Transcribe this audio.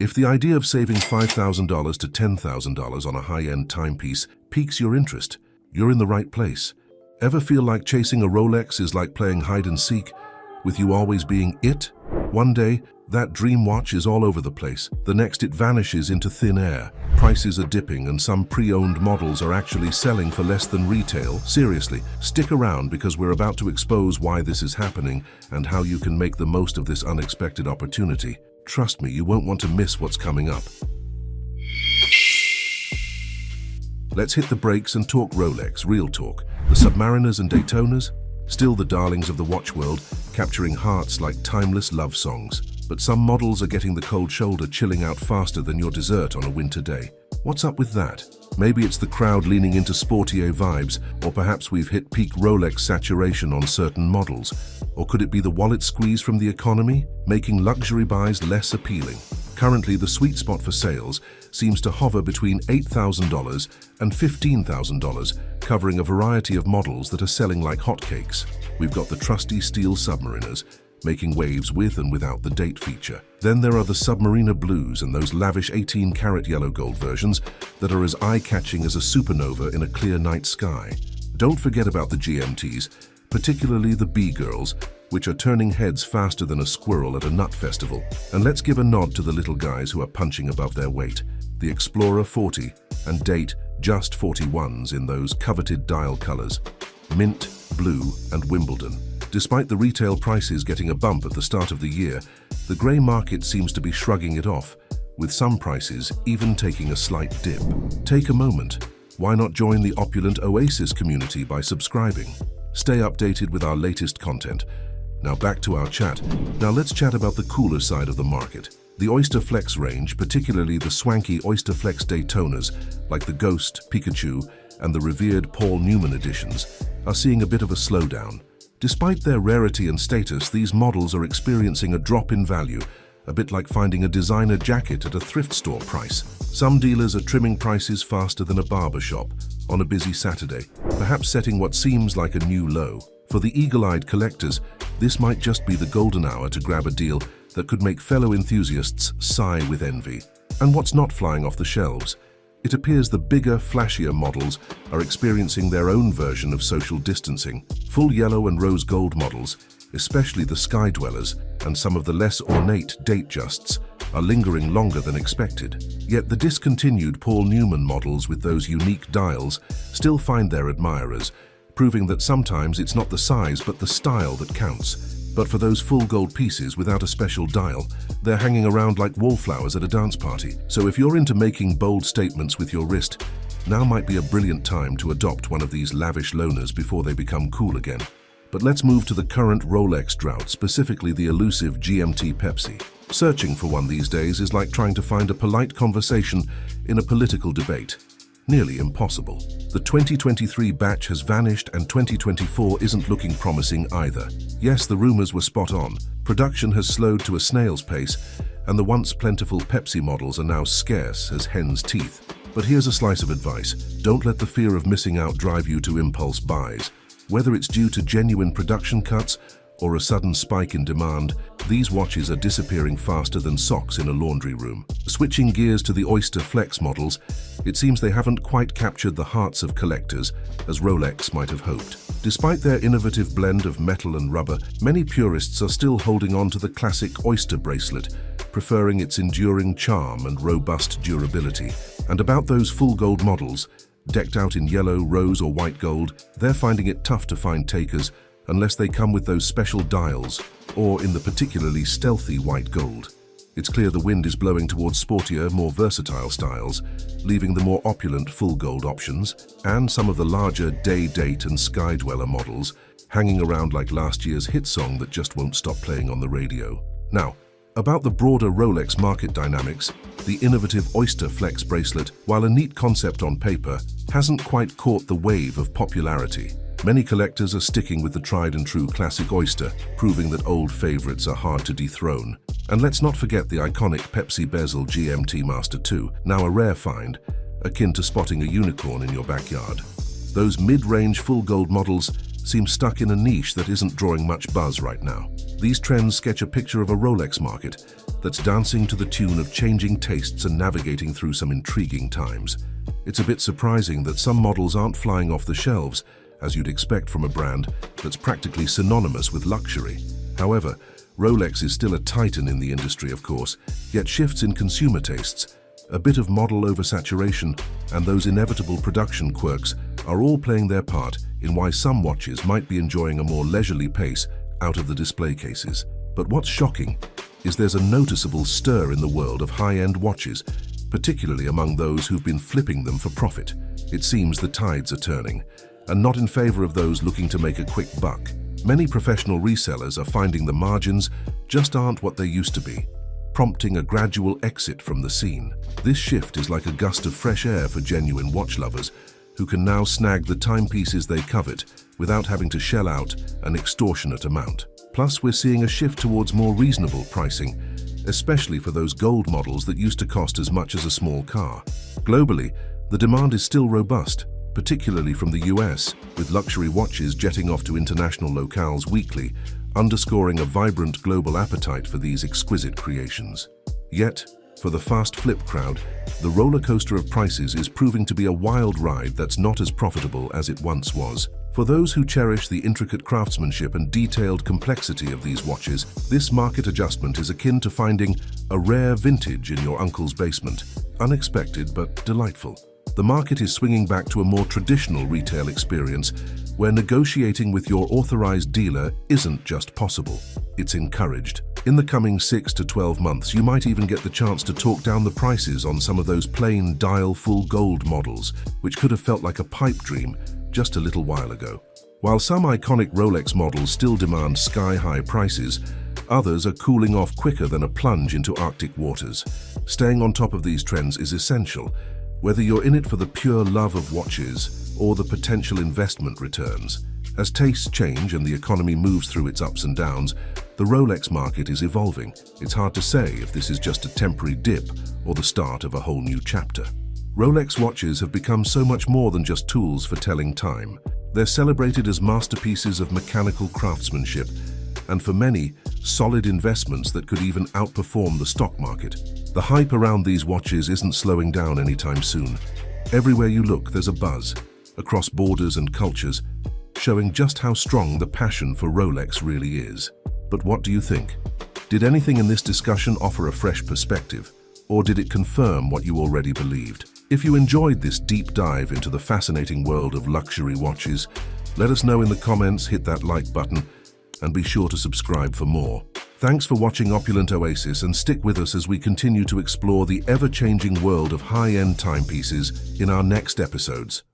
If the idea of saving $5,000 to $10,000 on a high-end timepiece piques your interest, you're in the right place. Ever feel like chasing a Rolex is like playing hide and seek, with you always being it? One day, that dream watch is all over the place. The next it vanishes into thin air. Prices are dipping and some pre-owned models are actually selling for less than retail. Seriously, stick around because we're about to expose why this is happening and how you can make the most of this unexpected opportunity. Trust me, you won't want to miss what's coming up. Let's hit the brakes and talk Rolex, real talk. The Submariners and Daytonas, still the darlings of the watch world, capturing hearts like timeless love songs. But some models are getting the cold shoulder chilling out faster than your dessert on a winter day. What's up with that? Maybe it's the crowd leaning into sportier vibes, or perhaps we've hit peak Rolex saturation on certain models. Or could it be the wallet squeeze from the economy, making luxury buys less appealing? Currently, the sweet spot for sales seems to hover between $8,000 and $15,000, covering a variety of models that are selling like hotcakes. We've got the trusty steel Submariners, making waves with and without the date feature. Then there are the Submariner Blues and those lavish 18-karat yellow gold versions that are as eye-catching as a supernova in a clear night sky. Don't forget about the GMTs, particularly the B-girls, which are turning heads faster than a squirrel at a nut festival. And let's give a nod to the little guys who are punching above their weight. The Explorer 40 and Date Just 41s in those coveted dial colors, mint, blue, and Wimbledon. Despite the retail prices getting a bump at the start of the year, the grey market seems to be shrugging it off, with some prices even taking a slight dip. Take a moment. Why not join the opulent Oasis community by subscribing? Stay updated with our latest content. Now back to our chat. Now let's chat about the cooler side of the market. The Oysterflex range, particularly the swanky Oysterflex Daytonas, like the Ghost, Pikachu, and the revered Paul Newman editions, are seeing a bit of a slowdown. Despite their rarity and status, these models are experiencing a drop in value, a bit like finding a designer jacket at a thrift store price. Some dealers are trimming prices faster than a barber shop on a busy Saturday, perhaps setting what seems like a new low. For the eagle-eyed collectors, this might just be the golden hour to grab a deal that could make fellow enthusiasts sigh with envy. And what's not flying off the shelves? It appears the bigger, flashier models are experiencing their own version of social distancing. Full yellow and rose gold models, especially the Sky Dwellers and some of the less ornate Date Justs, are lingering longer than expected. Yet the discontinued Paul Newman models with those unique dials still find their admirers, proving that sometimes it's not the size but the style that counts. But for those full gold pieces without a special dial, they're hanging around like wallflowers at a dance party. So if you're into making bold statements with your wrist, now might be a brilliant time to adopt one of these lavish loners before they become cool again. But let's move to the current Rolex drought, specifically the elusive GMT Pepsi. Searching for one these days is like trying to find a polite conversation in a political debate. Nearly impossible. The 2023 batch has vanished and 2024 isn't looking promising either. Yes, the rumors were spot on. Production has slowed to a snail's pace, and the once plentiful Pepsi models are now scarce as hen's teeth. But here's a slice of advice. Don't let the fear of missing out drive you to impulse buys. Whether it's due to genuine production cuts or a sudden spike in demand, these watches are disappearing faster than socks in a laundry room. Switching gears to the Oysterflex models, it seems they haven't quite captured the hearts of collectors as Rolex might have hoped. Despite their innovative blend of metal and rubber, many purists are still holding on to the classic Oyster bracelet, preferring its enduring charm and robust durability. And about those full gold models, decked out in yellow, rose or white gold, they're finding it tough to find takers unless they come with those special dials or in the particularly stealthy white gold. It's clear the wind is blowing towards sportier, more versatile styles, leaving the more opulent full gold options and some of the larger day, date and sky dweller models hanging around like last year's hit song that just won't stop playing on the radio. Now, about the broader Rolex market dynamics, the innovative Oysterflex bracelet, while a neat concept on paper, hasn't quite caught the wave of popularity. Many collectors are sticking with the tried-and-true classic Oyster, proving that old favorites are hard to dethrone. And let's not forget the iconic Pepsi bezel GMT Master 2, now a rare find, akin to spotting a unicorn in your backyard. Those mid-range full gold models seem stuck in a niche that isn't drawing much buzz right now. These trends sketch a picture of a Rolex market that's dancing to the tune of changing tastes and navigating through some intriguing times. It's a bit surprising that some models aren't flying off the shelves, as you'd expect from a brand that's practically synonymous with luxury. However, Rolex is still a titan in the industry, of course, yet shifts in consumer tastes, a bit of model oversaturation, and those inevitable production quirks are all playing their part in why some watches might be enjoying a more leisurely pace out of the display cases. But what's shocking is there's a noticeable stir in the world of high-end watches, particularly among those who've been flipping them for profit. It seems the tides are turning, and not in favor of those looking to make a quick buck. Many professional resellers are finding the margins just aren't what they used to be, prompting a gradual exit from the scene. This shift is like a gust of fresh air for genuine watch lovers who can now snag the timepieces they covet without having to shell out an extortionate amount. Plus, we're seeing a shift towards more reasonable pricing, especially for those gold models that used to cost as much as a small car. Globally, the demand is still robust, particularly from the US, with luxury watches jetting off to international locales weekly, underscoring a vibrant global appetite for these exquisite creations. Yet, for the fast flip crowd, the roller coaster of prices is proving to be a wild ride that's not as profitable as it once was. For those who cherish the intricate craftsmanship and detailed complexity of these watches, this market adjustment is akin to finding a rare vintage in your uncle's basement. Unexpected but delightful. The market is swinging back to a more traditional retail experience where negotiating with your authorized dealer isn't just possible, it's encouraged. In the coming 6 to 12 months, you might even get the chance to talk down the prices on some of those plain dial full gold models, which could have felt like a pipe dream just a little while ago. While some iconic Rolex models still demand sky-high prices, others are cooling off quicker than a plunge into Arctic waters. Staying on top of these trends is essential, whether you're in it for the pure love of watches or the potential investment returns. As tastes change and the economy moves through its ups and downs, the Rolex market is evolving. It's hard to say if this is just a temporary dip or the start of a whole new chapter. Rolex watches have become so much more than just tools for telling time. They're celebrated as masterpieces of mechanical craftsmanship, and for many, solid investments that could even outperform the stock market. The hype around these watches isn't slowing down anytime soon. Everywhere you look, there's a buzz, across borders and cultures, showing just how strong the passion for Rolex really is. But what do you think? Did anything in this discussion offer a fresh perspective, or did it confirm what you already believed? If you enjoyed this deep dive into the fascinating world of luxury watches, let us know in the comments, hit that like button, and be sure to subscribe for more. Thanks for watching Opulent Oasis, and stick with us as we continue to explore the ever-changing world of high-end timepieces in our next episodes.